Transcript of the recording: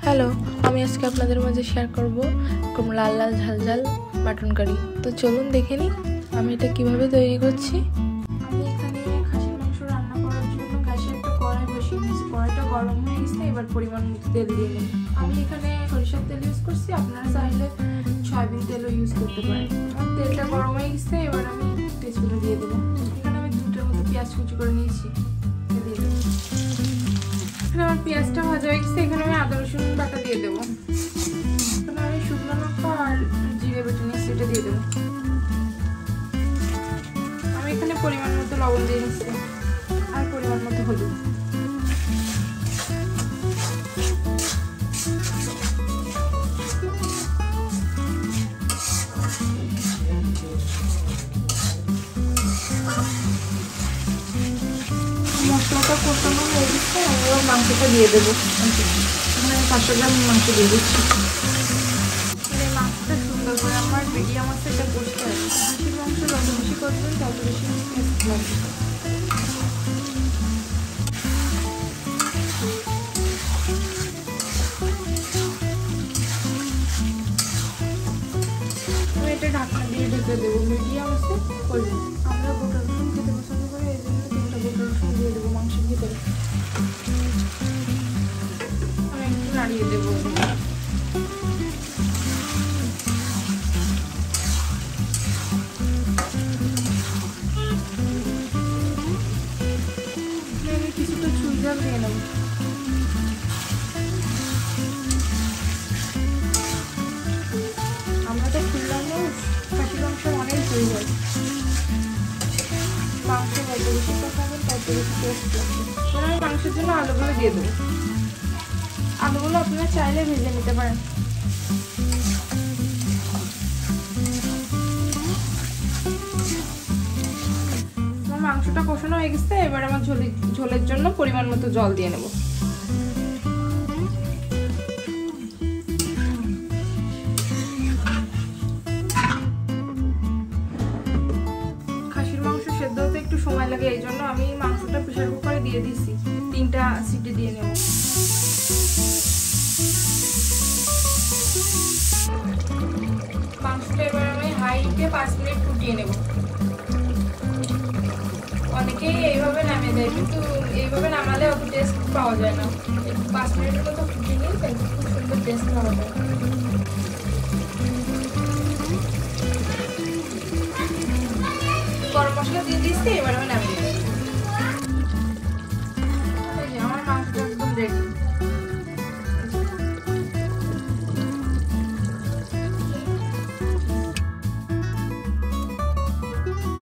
Hello, আমি আজকে আপনাদের মাঝে শেয়ার করব লাল লাল ঝাল ঝাল মাটন কারি। তো চলুন দেখে নিই আমি এটা কিভাবে তৈরি করছি। আমি এখানে খাসির মাংস রান্না করার জন্য গ্যাসে একটা কড়াই বসিয়ে নিয়েছি। কড়াইটা গরম হয়ে গেছে, এবার পরিমাণ মতো তেল দিয়ে নেব। আমি এখানে সরিষার তেল ইউজ করছি, আপনারা চাইলে সয়াবিন তেলও ইউজ করতে পারেন। আমার তেলটা গরম হয়ে গেছে, এবার আমি তেজপাতা দিয়ে দেবো। এখানে আমি দুটোর মতো পেঁয়াজ কুচি করে নিয়েছি, দিয়ে দেবো। এখানে আমার পেঁয়াজটা ভাজা হয়ে গেছে, এখানে আমি আদা রসুন বাটা দিয়ে দেবো। এখানে আমি শুকনো লঙ্কা আর জিরে বেটে নিয়েছি, এটা দিয়ে দেবো। আমি এখানে পরিমাণ মতো লবণ দিয়ে নিচ্ছি আর পরিমাণ মতো হলুদ। মশলাটা কষানো হয়ে গেছে, আমি এবার মাংসটা দিয়ে দেবো। এখানে 500 গ্রাম মাংস দিয়ে দিচ্ছি। এই মাংসটা সুন্দর করে আমার মিডিয়াম আছে এটা কষতে হবে। খাসির মাংস যত বেশি করবেন তত বেশি টেস্ট লাগবে। আমি এটা ঢাকনা দিয়ে ঢেকে দেবো, মিডিয়াম আছে করবো। আমরা গোটা রসুন খেতে পছন্দ করি, এই জন্য 3টা গোটা রসুন দিয়ে দেবো মাংসের ভিতরে। আমি একটু নাড়িয়ে দেবো। আমি কিছুটা চুই ঝাল দিয়ে নেবো। আমরা তো খুললাম না, খাসির মাংস অনেক চুই ঝাল। মাংস যত বেশি কষাবেন তত বেশি টেস্ট লাগবে। এবার আমি মাংসের জন্য আলুগুলো দিয়ে দেবো। আলুগুলো আপনারা চাইলে ভেজে নিতে পারেন। আমার মাংসটা কষানো হয়ে গেছে, এবার আমার ঝোলের জন্য পরিমাণ মতো জল দিয়ে নেব। খাসির মাংস সেদ্ধ হতে একটু সময় লাগে, এই জন্য আমি মাংসটা প্রেসার কুকারে দিয়ে দিছি। 3টা সিটি দিয়ে নেব। মাংসটা এবার আমি হাই হিটে 5 মিনিট ফুটিয়ে নেব। অনেকেই এইভাবে নামিয়ে দেয়, কিন্তু এইভাবে নামালে অত টেস্ট পাওয়া যায় না। 5 মিনিটের মতো ফুটিয়ে নিয়ে খুব সুন্দর টেস্ট পাওয়া যায়।